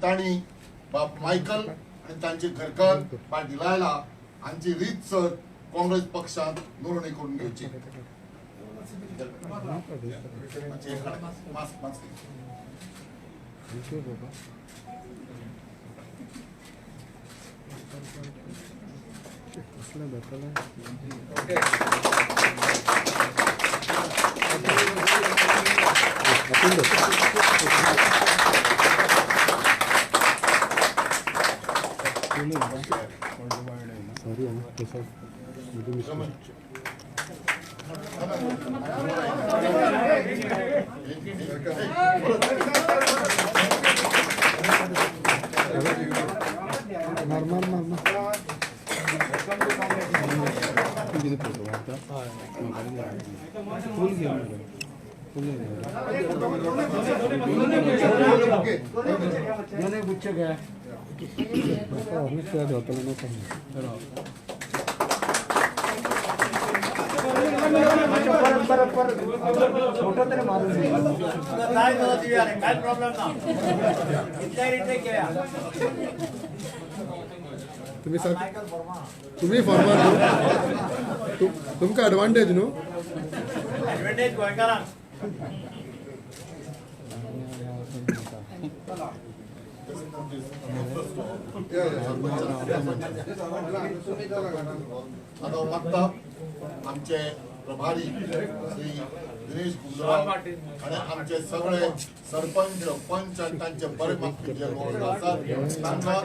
तांणी बाब मायकल आनी तांचे घरकार बाय डिलायला हांची रीतसर काँग्रेस पक्षांत नोंदणी करून घेवची. तुम्ही फॉर्मर तुमका एडवांटेज न्हू एडवांटेज गोंयकारांक आता मागता आमचे प्रभारी श्री दिनेश गुंडराव आणि आमचे सगळे सरपंच पंच आणि तांचे बरे मागपी जे लोक आसात तांकां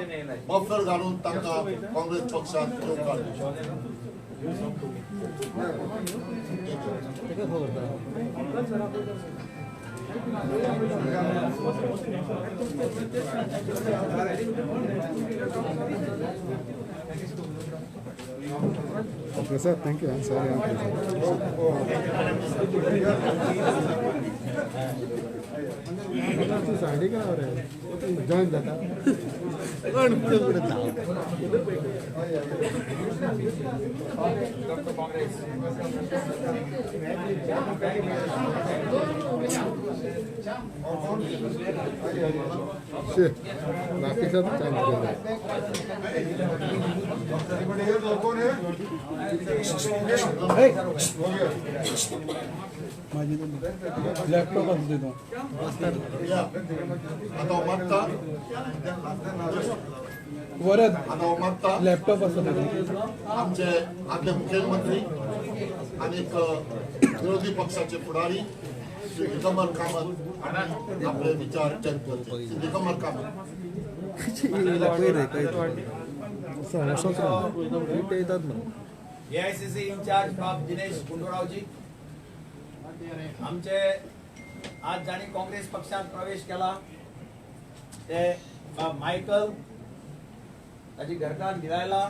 मफलर घालून तांकां काँग्रेस पक्षांत येवकार Okay, sir. Thank you. I'm sorry. साडी का जॉइन जाता बाकीचा लॅपटॉप असू देतो वरद लॅपटॉप असू देतो आमचे आदले मुख्यमंत्री आणि विरोधी पक्षाचे पुढारी श्री दिगंबर कामत आपले विचार व्यक्त करते. दिगंबर कामत एआयसीसी इंचार्ज बाब दिनेश गुंडूरावजी आमचे आज जाणी काँग्रेस पक्षात प्रवेश केला ते बाब मायकल ताजी घरकार दिलायला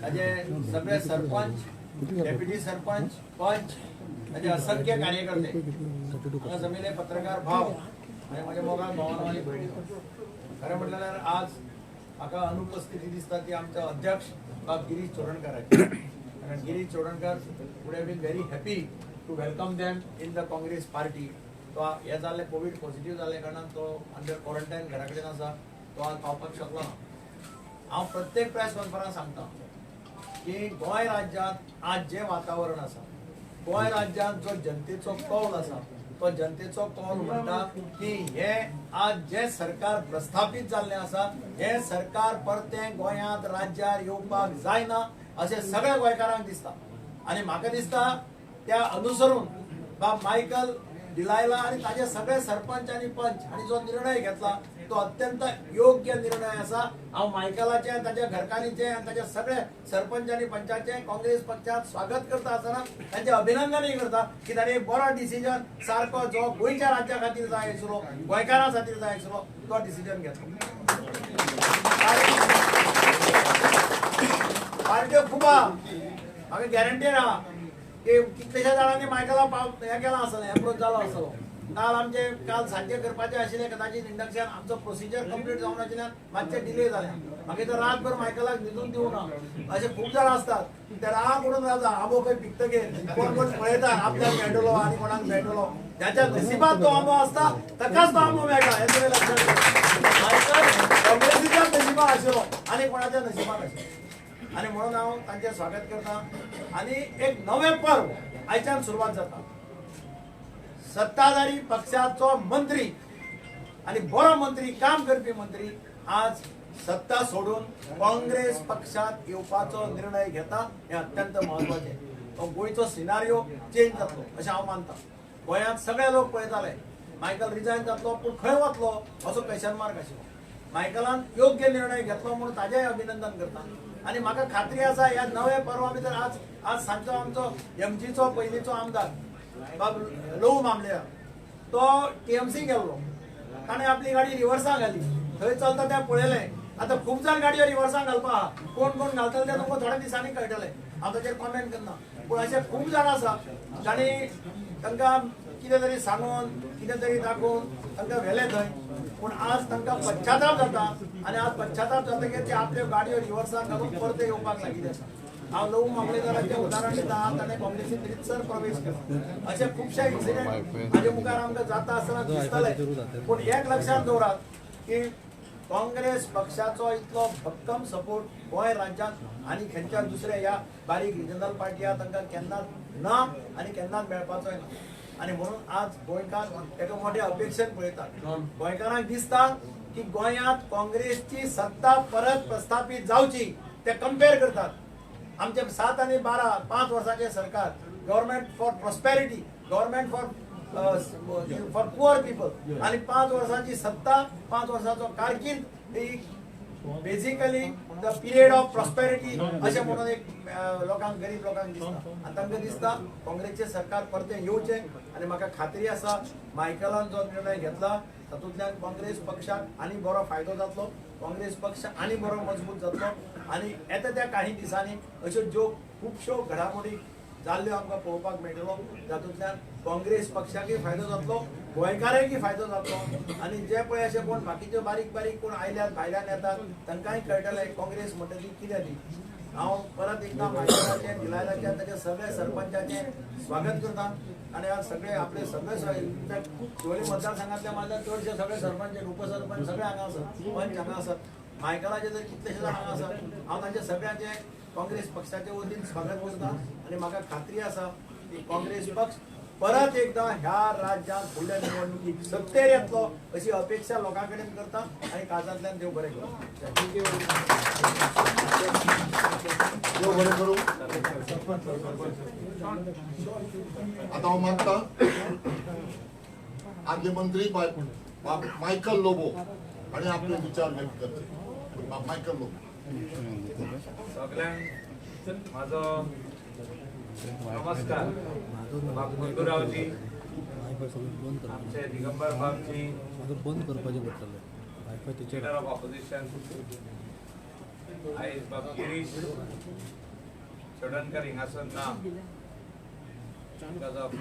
ताजे सगळे सरपंच डेप्युटी सरपंच पंच ताजे असंख्य कार्यकर्ते हांगा जमिल्ले पत्रकार भाव आनी माझ्या मोगाळ भावांनो आनी भयणीनो खरें म्हटल्यार आज म्हाका अनुपस्थिती दिसता ती आमचा अध्यक्ष बाब गिरीश चोडणकराची कारण Girish Chodankar would have been very happy to welcome them in the Congress party. तो हे जाल्ले कोविड पॉझिटिव्ह जाल्ले कारणान तो अंडर क्वॉरंटायन घरा कडेन आसा तो आज पावपाक शकलो ना. हांव प्रत्येक प्रेस कॉन्फरन्स सांगता की गोंय राज्यांत आज जे वातावरण आसा गोंय राज्यांत जो जनतेचो कौल आसा तो जनतेचो कौल म्हणटा की हे आज जे सरकार प्रस्थापित जाल्ले आसा हे सरकार परते गोंयांत राज्यार येवपाक जायना अशें सगळ्या गोंयकारांक दिसता आनी म्हाका दिसता त्या अनुसरून बाब मायकल डिलायला आनी ताजे सगळे सरपंच आनी पंच हांणी जो निर्णय घेतला तो अत्यंत योग्य निर्णय आसा. हांव मायकलाचे ताच्या घरकान्नीचे आनी ताच्या सगळे सरपंच आनी पंचाचे काँग्रेस पक्षात स्वागत करता आसतना तांचे अभिनंदनय करता की ताणें बरो डिसिजन सारको जो गोंयच्या राज्या खातीर जाय आशिल्लो गोंयकारां खातीर जाय आशिल्लो तो डिसिजन घेतलो. पार्ट्यो खूब आहा म्हाका गॅरंटेड आहा की कितलेशा जाणांनी मायकला हे केला आसतलें एप्रोच जालो आसतलो. काल सांजे करपाचें आशिल्लें कदाचित इंडक्शन आमचो प्रोसिजर कंप्लीट जावन आशिल्ल्यान मातशें डिले जालें. म्हाका तर रातभर मायकलाक न्हिदून दिवना अशें खूब जाण असतात ते राग म्हणून रावता आंबो खंय पिकतकीर कोण कोण पळयता आपल्याक मेळटलो आनी कोणाक मेळटलो ज्याच्या नशिबात तो आंबो आसता ताकाच तो आंबो मेळटा हे तुवें लक्षांत घे. नाशिलो आनी कोणाच्या नशिबान आशिल्लो आनी म्हणून हांव तांचें स्वागत करता आनी एक नवें पर्व आयच्यान सुरवात जाता सत्ताधारी पक्षाचो मंत्री आणि बरो मंत्री काम करपी मंत्री आज सत्ता सोडून काँग्रेस पक्षात येवपाचो निर्णय घेता हे अत्यंत महत्वाचे गोयचो सिनारियो चेंज जातलो अशें हांव मानता गोंयांत सगळे लोक पळयताले मायकल रिजायन जातलो पूण खंय वतलो असो क्वेश्चन मार्क आशिल्लो मायकलान योग्य निर्णय घेतलो म्हणून ताजेय अभिनंदन करता आणि म्हाका खात्री आसा ह्या नव्या पर्वा भितर आज सांजचो आमचो एमजीचो पयलींचो आमदार बाब लहू मामलेर तो टीएमसी गेल्लो ताणें आपली गाडी रिवर्सां घाली थंय चलता तें पळयलें आतां खूब जाण गाडयो रिवर्सां घालपा आहा कोण कोण घालतले तें तुमकां थोड्या दिसांनी कळटलें हांव ताचेर कॉमेंट करना पूण अशे खूब जाण आसा जाणी तांकां कितें तरी सांगून कितें तरी दाखोवन तांकां व्हेले थंय पूण आज तांकां पश्चाताप जाता आनी आज पश्चाताप जातकीर ते आपल्यो गाडयो रिवर्सां घालून परते येवपाक लागिल्ले आसा हांव लहू मामलेदाराचें उदाहरण दिता ताणें काँग्रेसीन रितसर प्रवेश केलो अशे खुबशे इन्सिडेंट हाजे मुखार आमकां जाता आसतना दिसतले पूण एक लक्षात दवरात की काँग्रेस पक्षाचो इतलो भक्कम सपोर्ट गोंय राज्यांत आनी खंयच्या दुसऱ्या ह्या बारीक रिजनल पार्टी आहा तांकां केन्नाच ना आनी केन्नाच मेळपाचोय ना आनी म्हणून आज गोंयकार एका मोठ्या अपेक्षेन पळयतात गोंयकारांक दिसता की गोंयांत काँग्रेसची सत्ता परत प्रस्थापीत जावची ते कंपेर करतात आमचे 7 आणि 12 5 वर्सांचे सरकार government for prosperity government for poor people आणि 5 वर्सांची सत्ता 5 वर्सांचो कारकीर्द ही basically the period of prosperity अशें म्हणून एक लोकांक गरीब लोकांक दिसता आनी तांकां दिसता काँग्रेसचे सरकार परते येवचें आनी म्हाका खात्री आसा मायकलान जो निर्णय घेतला तातूंतल्यान काँग्रेस पक्षाक आनी बरो फायदो जातलो काँग्रेस पक्ष आनी बरो मजबूत जातलो आनी येता त्या काही दिसांनी अश्यो ज्यो खुबश्यो घडामोडी जाल्ल्यो आमकां पळोवपाक मेळटलो जातूंतल्यान काँग्रेस पक्षाकय फायदो जातलो गोंयकारांकय फायदो जातलो आनी जे पळय अशे कोण बाकीचे बारीक बारीक कोण आयल्यात भायल्यान येतात तांकांय कळटलें काँग्रेस म्हणटा ती कितें ती हांव परत एकदा मायकलाचें दिलायराचें ताच्या सगळ्या सरपंचाचें स्वागत करता आनी आज सगळे आपले सगळे शिवोली मतदारसंघातले माझ्या चडशे सगळे सरपंच उपसरपंच सगळे हांगा आसात पंच हांगा आसात मायकलाचे जर कितलेशे जाण हांगा आसात हांव तांचे सगळ्यांचे काँग्रेस पक्षाचे वतीन स्वागत करता आनी म्हाका खात्री आसा की काँग्रेस पक्ष परत एकदा ह्या राज्यांत फुडल्या निवडणुकीक सत्तेर येतलो अशी अपेक्षा लोकां कडेन करता आनी काळजांतल्यान देव बरें करूं देव बरें करूं आता हांव मागता आदले मंत्री मायकल लोबो हाणें आपले विचार व्यक्त करचे मायकल लोबो सगळ्यांक माझो नमस्कार बाब गुंडूरावजी आमचे दिगंबर बाबजी बंद करपाचें पडटलें लीडर ऑफ ऑपोजिशन आयज बाब गिरीश चोडणकर हिंगासर ना because of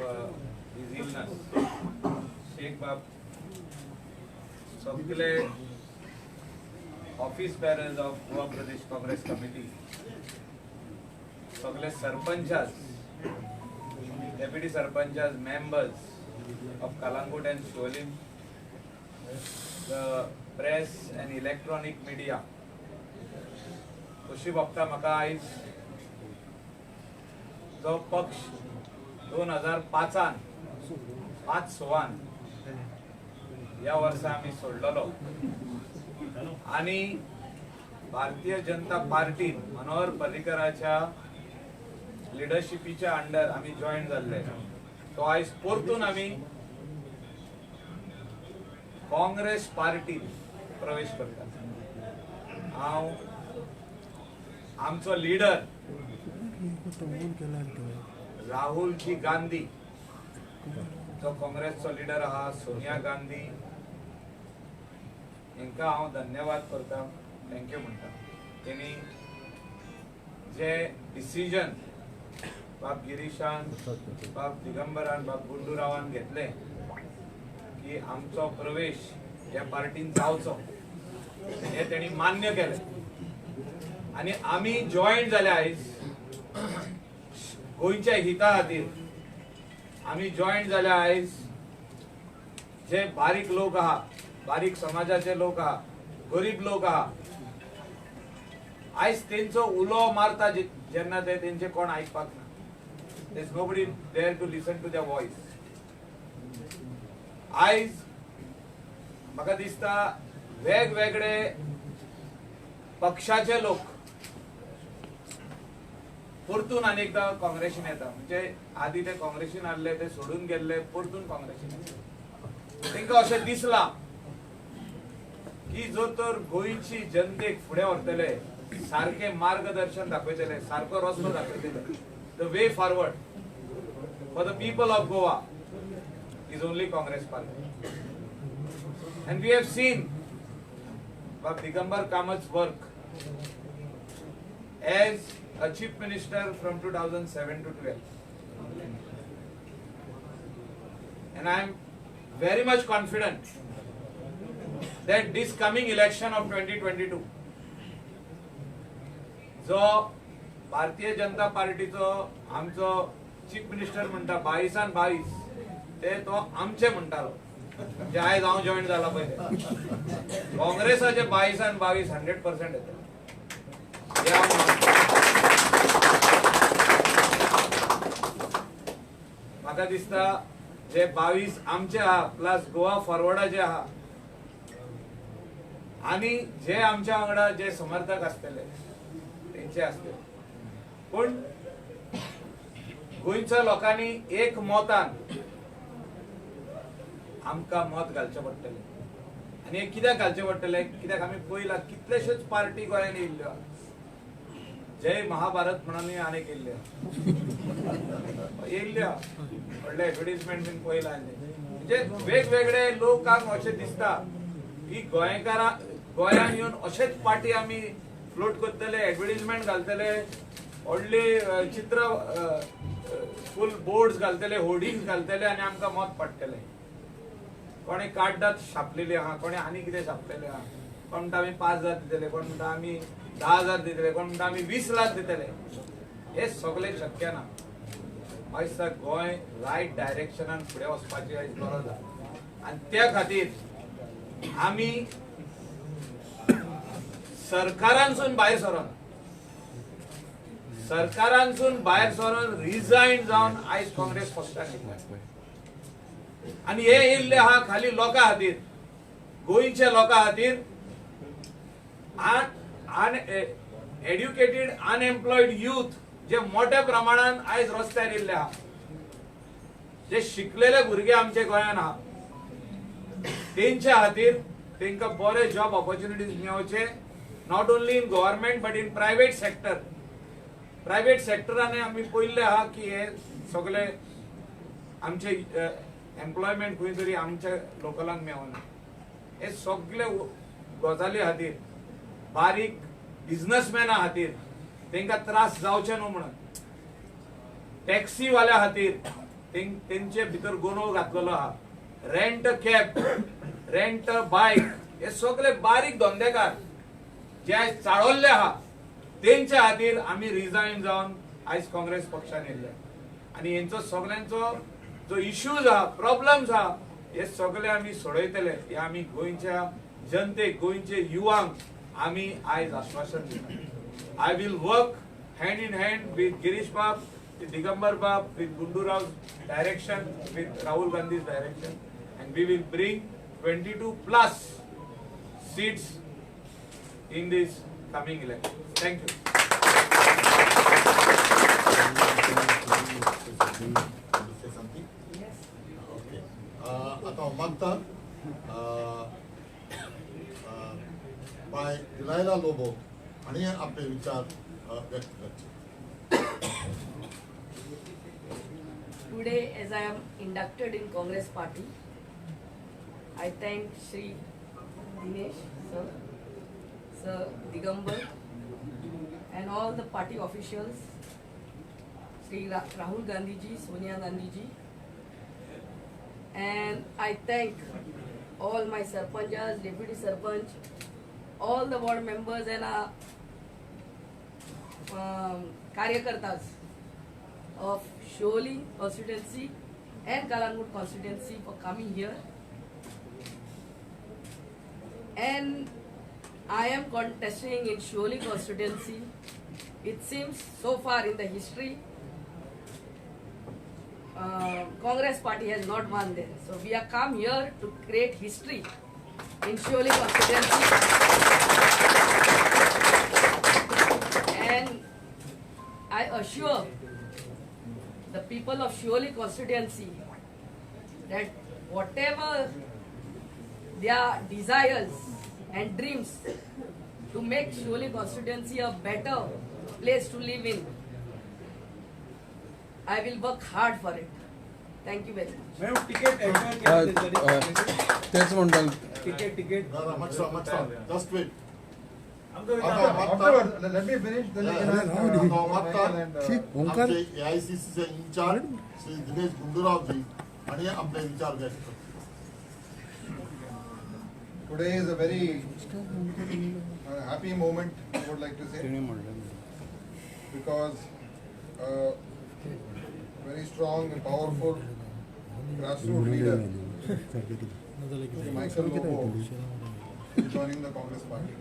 his illness Shaikh Bab सगळे office bearers of Goa Pradesh Congress committee सगळे सरपंचास डेप्युटी सरपंचास members of Calangute and Siolim the press and electronic media अशी बघता म्हाका आयज जो पक्ष 2005 5 ह्या वर्सा आम्ही सोडलेलो आणि भारतीय जनता पार्टीन मनोहर पर्रीकराच्या लिडरशिपीच्या अंडर आम्ही जॉईन जाल्ले तो आयज परतून आम्ही काँग्रेस पार्टीन प्रवेश करतात हांव आमचो लीडर राहुलजी गांधी जो काँग्रेसचो लीडर आहा सोनिया गांधी हांकां हांव धन्यवाद करता थँक्यू म्हणटा तेणी जे डिसिजन बाब गिरीशान बाब दिगंबरान बाब गुंडूरावान घेतले की आमचो प्रवेश ह्या पार्टीन जावचो हे तेणी मान्य केले आणि आम्ही जॉईन जाले आयज गोंयच्या हिता खातीर आम्ही जॉईन जाले आयज जे बारीक लोक आहा बारीक समाजाचे लोक आहा गरीब लोक आहा आयज तेंचो उलो मारता जेन्ना ते तेंचे कोण आयकपाक ना. There's nobody there to listen to their voice. आयज म्हाका दिसता वेगवेगळे पक्षाचे लोक परतून अनेकदा काँग्रेसीन येता. म्हणजे आधी ते काँग्रेसीन आसले ते सोडून गेल्ले परतून काँग्रेसीन येता. तांकां अशें दिसला की जो तर गोंयची जनतेक फुडें व्हरतले, सारखे मार्गदर्शन दाखयतले, सारको रस्तो दाखयतले, the way forward for the people of Goa is only Congress party. And we have seen Digambar Kamat's work as a chief minister from 2007 to 12. And I am very much confident that this coming election of 2022 जो भारतीय जनता पार्टीचो आमचो chief minister म्हणटा 22 ते तो आमचे म्हणटालो जे आयज हांव join जाला पळय काँग्रेसाचे 22 100% येतले. म्हाका दिसता जे 22 आमचे आहा प्लस गोवा फॉरवर्डाचे आहा आणि जे आमच्या वांगडा जे समर्थक आसतले तेंचे आसतले. पण गोंयच्या लोकांनी एक मोतान आमकां मत घालचें पडटलें. आनी हें कित्याक घालचें पडटलें? कित्याक आमी पळयलां कितलेशेच पार्टी गोंयांत येयल्ल्यो. जय महाभारत म्हणून आनीक येयल्ल्यो व्हडले एडवर्टिजमेंट बीन पळयला. म्हणजे वेगवेगळे लोकांक अशें दिसता की गोंयकारां गोंयांत येवन अशेच पार्टी आमी फ्लोट करतले, एडवर्टिजमेंट घालतले, व्हडली चित्र फूल बोर्ड्स घालतले, होर्डिंग्स घालतले आनी आमकां मत पडटलें. कोणी काड्डात छापलेली आहा, कोणी आनी कितें छापलेले आहा. कोण म्हणटा आमी 5,000 दितले, कोण म्हणटा आमी 10,000 दितले, कोण म्हणटा आमी 20 लाख दितले. हे सगळे शक्य ना. आयज गोंय रायट डायरेक्शनान फुडें वचपाची आयज गरज आहा. आनी त्या खातीर आमी सरकारांसून भायर सरोन रिजायन जावन आयज काँग्रेस पक्षान येयला. आणि हे येयल्ले आहा खाली लोकां खातीर, गोंयच्या लोकां खातीर. एड्युकेटेड अनएम्प्लॉयड यूथ जे मोठ्या प्रमाणात आयज रस्त्यार येयल्ले आहा, जे शिकलेले भुरगे आमचे गोंयांत आहा, तेंच्या खातीर तांकां बरे जॉब ऑपॉर्च्युनिटीज मेळचे. Not only in government but in private sector. Private सेक्टरांनी आमी पळयल्ले आहा की हे सगळे आमचे एम्प्लॉयमेंट खंय तरी आमच्या लोकलांक मेळना. हे सगळे गजाली खातीर बारीक बिझनेसमॅना खातीर तांकां त्रास जावचे न्हू म्हणून टॅक्सी वाल्या खातीर तेंचे भितर गोंदळ घातलेलो आहा. रेंट कॅब, रेंट बायक, हे सगळे बारीक धंदेकार जे आयज चाळवल्ले आहा तेंच्या खातीर आमी रिजायन जावन आयज काँग्रेस पक्षान येयल्ले. आनी हेंचो सगळ्यांचो जो इश्यूज आहा, प्रॉब्लेम्स आहा, हे सगळे आमी सोडयतले. हे आमी गोंयच्या जनतेक, गोंयचे युवांक आमी आयज आश्वासन दिता. I will work hand in hand with Girish बाब, with Digambar Bab, with Gundu Rao's direction, with Rahul Gandhi's direction, and we will bring 22 plus seats in this coming election. Thank you. आता मागता बाय दिलायला लोबो आणि आपले विचार व्यक्त करचे. Today, as I am inducted in Congress Party, I thank Shri Dinesh Sir Digambar, and all the party officials, Shri Rahul Gandhi ji, Sonia Gandhi ji, and I thank all my sarpanchas, deputy sarpanch, all the ward members and karyakartas of Sholi constituency and Kalangut constituency for coming here. And I am contesting in Shioli constituency. It seems so far in the history, Congress party has not won there. So we are come here to create history in Shioli constituency. And I assure the people of Shioli constituency that whatever their desires and dreams to make Shioli constituency a better place to live in, I will work hard for it. Thank you very much. Madam ticket तेच म्हणटाल ticket दादा मातसो just wait Afterwards, let me finish. Then you can ask. Omkar आमचे AICC चे in charge Shri Dinesh Gundurao ji आणि आपले विचार व्यक्त Today is a very happy moment, I would like to say, because very strong and powerful grassroots leader, Mr. Michael Lobo, is joining the Congress party.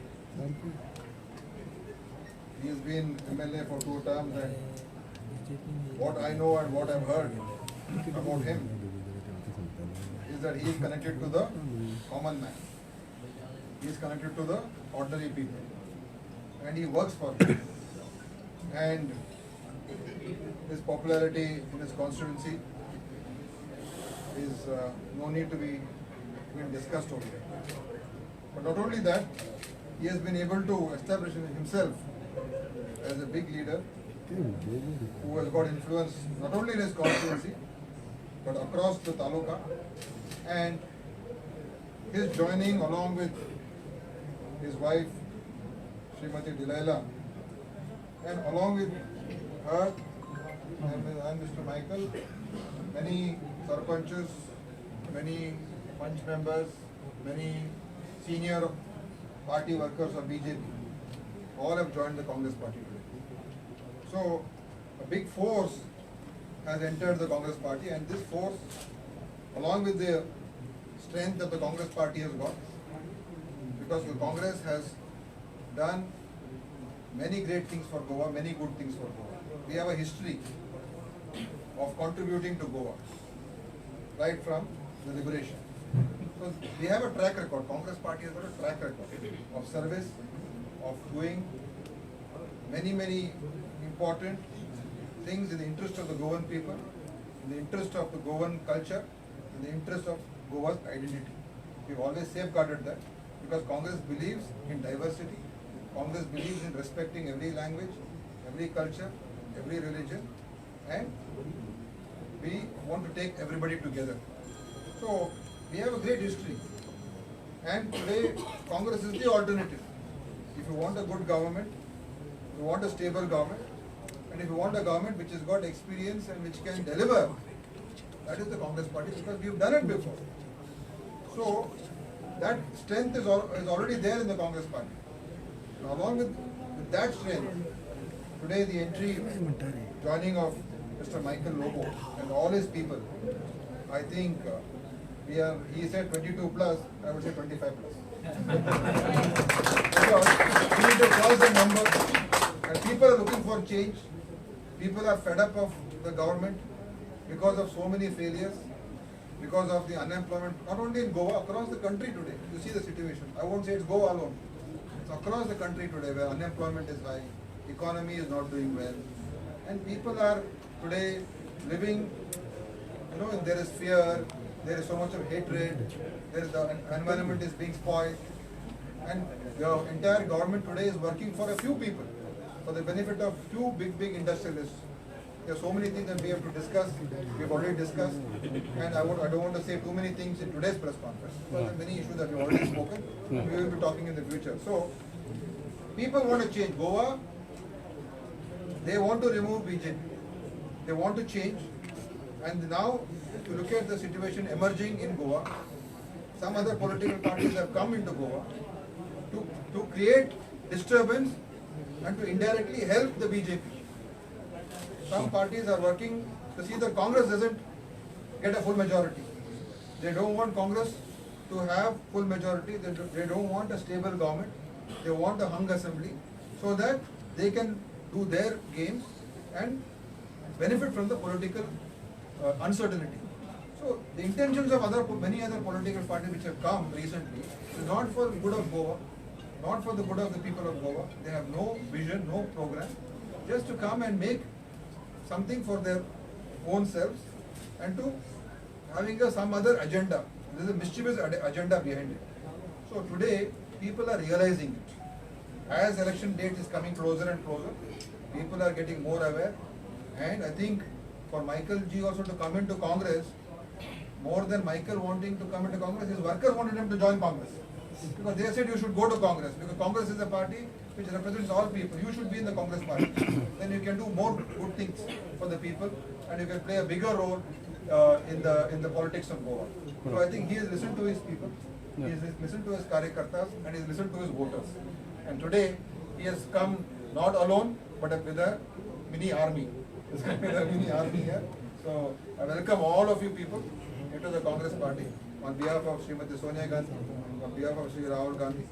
He has been MLA for 2 terms, and what I know and what I've heard about him is that he is connected to the common man. He is connected to the ordinary people, and he works for them. And his popularity in his constituency is no need to be even discussed over here. But not only that, he has been able to establish himself as a big leader who has got influence not only in his constituency but across the taluka. And his joining along with his wife Srimati Delilah, and along with her and Mr. Michael, many sarpanches, many punch members, many senior party workers of BJP, all have joined the Congress party today. So a big force has entered the Congress party, and this force, along with the strength that the Congress party has got, because the Congress has done many great things for Goa, many good things for Goa. We have a history of contributing to Goa, right from the liberation. So we have a track record. Congress party has got a track record of service, of doing many important things in the interest of the Goan people, in the interest of the Goan culture, in the interest of Goa's identity. We've always safeguarded that because Congress believes in diversity. Congress believes in respecting every language, every culture, every religion, and we want to take everybody together. So we have a great history, and today Congress is the alternative. If you want a good government, if you want a stable government, and if you want a government which has got experience and which can deliver, that is the Congress party, because we have done it before. So that strength is already there in the Congress party. Now, along with that strength, today the entry, joining of Mr. Michael Lobo and all his people, I think he said 22 plus, I would say 25 plus. Because we need to cross the number, and people are looking for change. People are fed up of the government because of so many failures, because of the unemployment, not only in Goa, across the country today. You see the situation. I won't say it's Goa alone. It's across the country today where unemployment is high, economy is not doing well, and people are today living, there is fear, there is so much of hatred, the environment is being spoiled, and the entire government today is working for a few people, for the benefit of few big industrialists. There are so many things that we have to discuss. We have already discussed, and I don't want to say too many things in today's press conference. There are many issues that we have already spoken. We will be talking in the future. So, people want to change Goa. They want to remove BJP. They want to change. And now, if you look at the situation emerging in Goa, some other political parties have come into Goa to create disturbance and to indirectly help the BJP. Some parties are working to see that Congress doesn't get a full majority. They don't want Congress to have full majority. They don't want a stable government. They want a hung assembly so that they can do their games and benefit from the political uncertainty. So the intentions of many other political parties which have come recently is not for the good of Goa, not for the good of the people of Goa. They have no vision, no program, just to come and make something for their own selves and to having some other agenda. There is a mischievous agenda behind it. So today, people are realizing it. As election date is coming closer and closer, people are getting more aware. And I think for Michael G also to come into Congress, more than Michael wanting to come into Congress, his workers wanted him to join Congress. Because they said you should go to Congress, because Congress is a party which represents all people. You should be in the Congress party. Then you can do more good things for the people and you can play a bigger role in the politics of Goa. So I think he has listened to his people, he has listened to his karyakartas and he has listened to his voters. And today he has come not alone but with a mini army. He's come with a mini army here. So I welcome all of you people into the Congress party on behalf of Srimati Sonia Gandhi, on behalf of Sri Rahul Gandhi.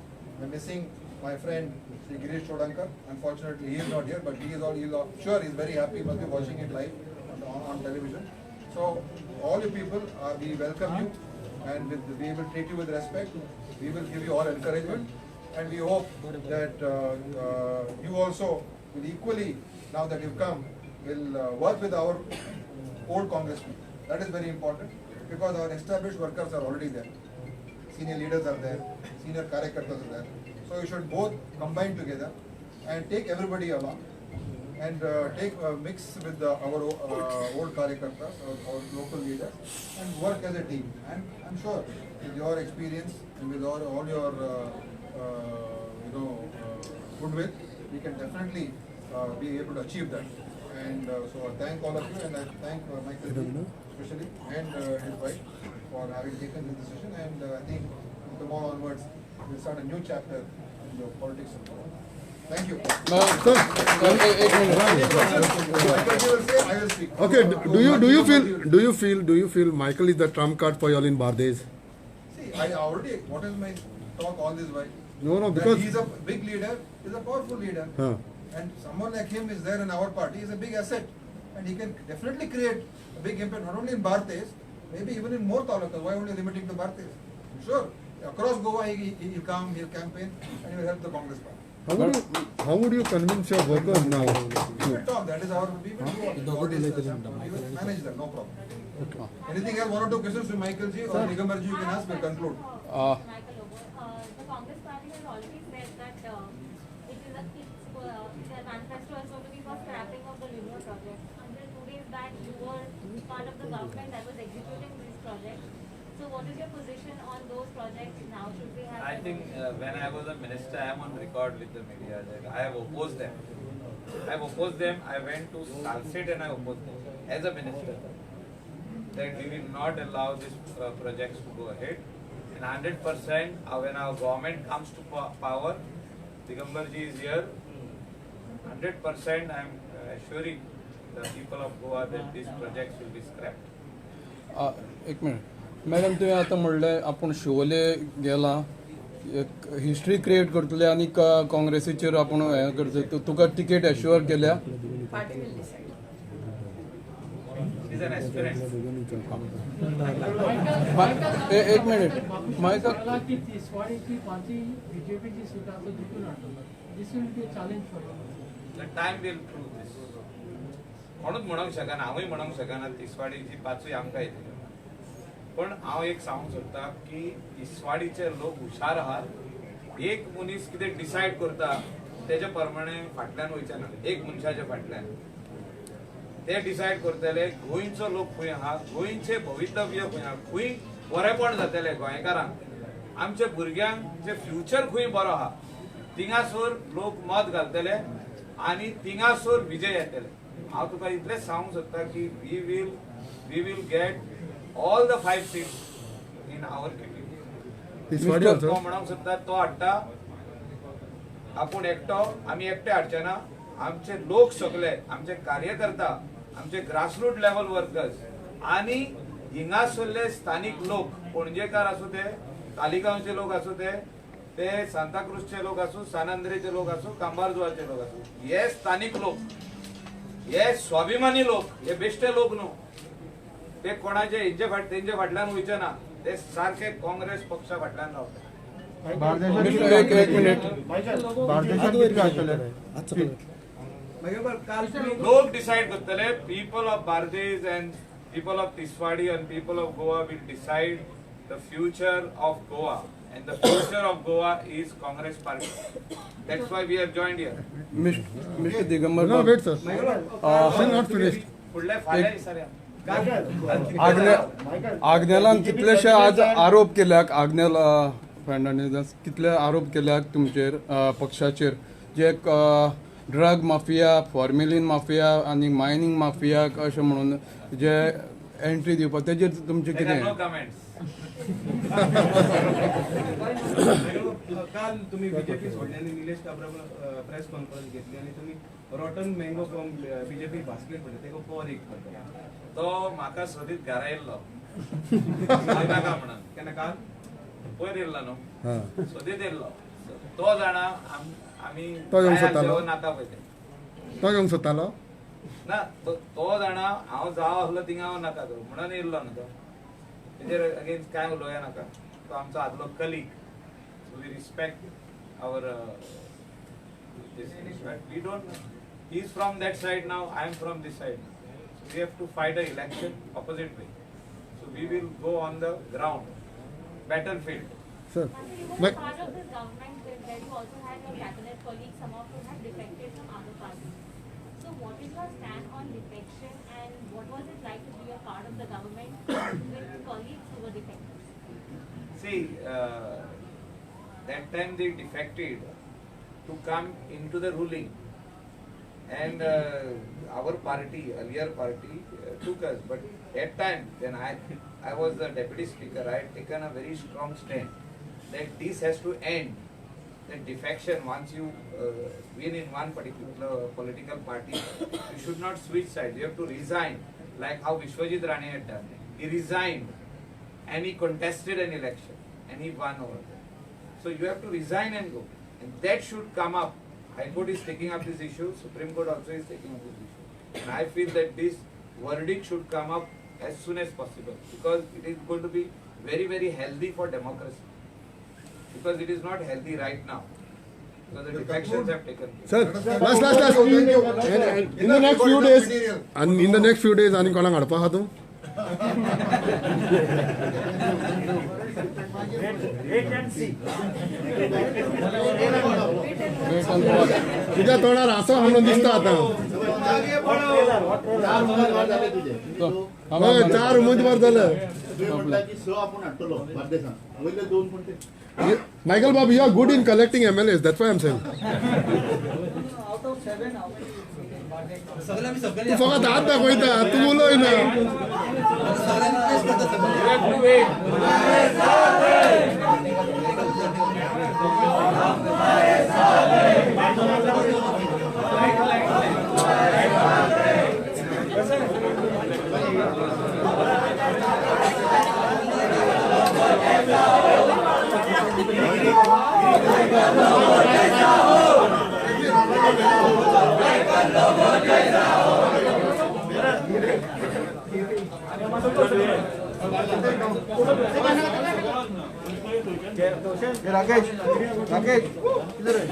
I'm missing my friend Sri Girish Chodankar. Unfortunately, he is not here, but sure he's very happy. He must be watching it live on television. So all you people, we welcome you, and we will treat you with respect. We will give you all encouragement, and we hope that you also will equally, now that you've come, will work with our old congressmen. That is very important, because our established workers are already there. Senior leaders are there, senior karyakartas are there. So you should both combine together and take everybody along and take a mix with our old karyakartas, our local leaders, and work as a team. And I'm sure with your experience and with all your goodwill, we can definitely be able to achieve that. And so I thank all of you, and I thank Michael especially and his wife for having taken this decision. And I think from tomorrow onwards we'll start a new chapter in the politics of Goa. Thank you. I will speak. Okay. Do you feel Michael is the trump card for y'all in Bardez? See, I already. What is my talk all this while? No, That because he's a big leader. He's a powerful leader. And someone like him is there in our party. He's a big asset, and he can definitely create a big impact not only in Bardez, maybe even in more talukas. Why only limiting to Bardez? Sure, across Goa he'll come, he'll campaign, and he will help the Congress party. how would you convince your workers now? We will talk. That is our. We will manage that. No problem. Anything else? One or two questions to Michael Ji or Digambar Ji you can ask. We'll conclude. The Congress party has already said that their manifesto is going to be for scrapping of the Lunar project. Until 2 days back, you were part of the government that was executing these projects. So what is your position on those projects now? Should we have? I think when I was a minister, I am on record with the media that I have opposed them. I went to Salsit and I opposed them as a minister. That we will not allow these projects to go ahead. And 100% when our government comes to power, Digambar Ji is here. 100% I am assuring the people of Goa that these projects will be scrapped. एक minute madam तुवें आतां म्हणलें आपूण शिवोले गेला history create करतले आनी काँग्रेसीचेर आपूण हें करतले तुका तिकेट एश्युअर केल्या Party will decide. He is an aspirant. एक मिनिट मायकल की तिसवाडी की पार्टी बीजेपीची सिटाचो जिखून हाडटलो. This will be a challenge for you. The time will prove this. कोणूच म्हणूंक शकना हांवूय म्हणूंक शकना तिसवाडीची पांचूय आमकां येतली पण हांव एक सांगूंक सोदतां की तिसवाडीचे लोक हुशार आहात एक मनीस कितें डिसायड करता तेजे प्रमाणे फाटल्यान वयचे ना एक मनशाच्या फाटल्यान ते डिसायड करतले गोंयचो लोक खंय आहा गोंयचे भवितव्य खंय आहा खंय बरेपण जातले गोंयकारांक आमच्या भुरग्यांक जे फ्युचर खंय बरो आहा थिंगासोर लोक मत घालतले आनी थिंगासोर विजय येतले हांव तुका इतलेंच सांगूंक सोदतां की we will get all the 5 seats in our Tiswadi तो म्हणूंक सोदता तो हाडटा आपूण एकटो आमी एकटे हाडचे ना आमचे लोक सगळे आमचे कार्यकर्ता आमचे ग्रासरूट लेवल वर्कर्स आनी हिंगासरले स्थानिक लोक पणजेकार आसूं ते तालिगांवचे लोक आसूं ते ते सांताक्रूजचे लोक असो, सान अंद्रेचे लोक असो, कांबारजुआरचे लोक असो, हे स्थानिक लोक, हे स्वाभिमानी लोक, हे बेश्टे लोक न्हू. ते कोणाचे तेंचे फाटल्यान वयचे ना, ते सारखे काँग्रेस पक्षा फाटल्यान रावता. एक मिनिट. लोक डिसाइड करतले. People of Bardez and people of Tiswadi and people of Goa will decide the future of Goa, and the future of Goa is Congress party. That's why we have joined here. Mr. Digambar. No, wait, sir. Still not finished. फुडले फाल्यां दिसाऱ्या. आग्नेलान कितलेशे आज आरोप केल्याक, आग्नेल फ्रेंडांनी कितले आरोप केल्याक तुमचेर, पक्षाचेर, जे drug mafia, formalin mafia आनी mining mafia अशें म्हणून जे एंट्री दिवपाक, तेजेर तुमचें कितें? No comments. काल तुम्ही बीजेपी सोडल्याने निलेश काब्राल प्रेस कॉन्फरन्स घेतली आणि तुम्ही rotten mango from BJP basket म्हणटा तेका फॉर एक करता. तो म्हाका सोदीत घरा येयल्लो नाका म्हणून. केन्ना काल पयर येयल्लो न्हू, सोदीत येयल्लो. तो जाणा आमी तो येवंक सोदतालो? नाका पळय ते. तो येवंक सोदतालो? ना, तो जाणा हांव जाव आसलो थिंगा हांव नाका करूं म्हणून येयल्लो न्हू तो. तेजेर अगेन्स्ट काय उलोवया नाका. तो आमचो आदलो colleague. We respect our we don't know. He is from that side now, I am from this side. We have to fight an election opposite way. So we will go on the ground, battlefield. Sir, You were part of this government where you also had your cabinet colleagues, some of whom had defected from other parties. So what is your stand on defection and what was it like to be a part of the government with colleagues who were defected? See, that time they defected to come into the ruling. And our party, earlier party, took us. But that time, when I was the deputy speaker, I had taken a very strong stand that this has to end. That defection, once you win in one particular political party, you should not switch sides. You have to resign, like how Vishwajit Rane had done. He resigned and he contested an election and he won over there. So you have to resign and go. And that should come up. High Court is taking up this issue, Supreme Court also is taking up this issue. And I feel that this verdict should come up as soon as possible because it is going to be very, very healthy for democracy. Because it is not healthy right now. Because the defections have taken place. sir, last. And in the next few days, and in the next few days, ani kolang adpa hatu? तुझ्या तोंडार हसो म्हणून दिसता आता. होय, 4 उमेदवार झाले. Michael Babu, you are good in collecting MLAs. That's why I'm saying. Out of 7, how many? तू फक्त हात दाखवता, तू उलोय ना. You have to wait. Rakesh, इधर है.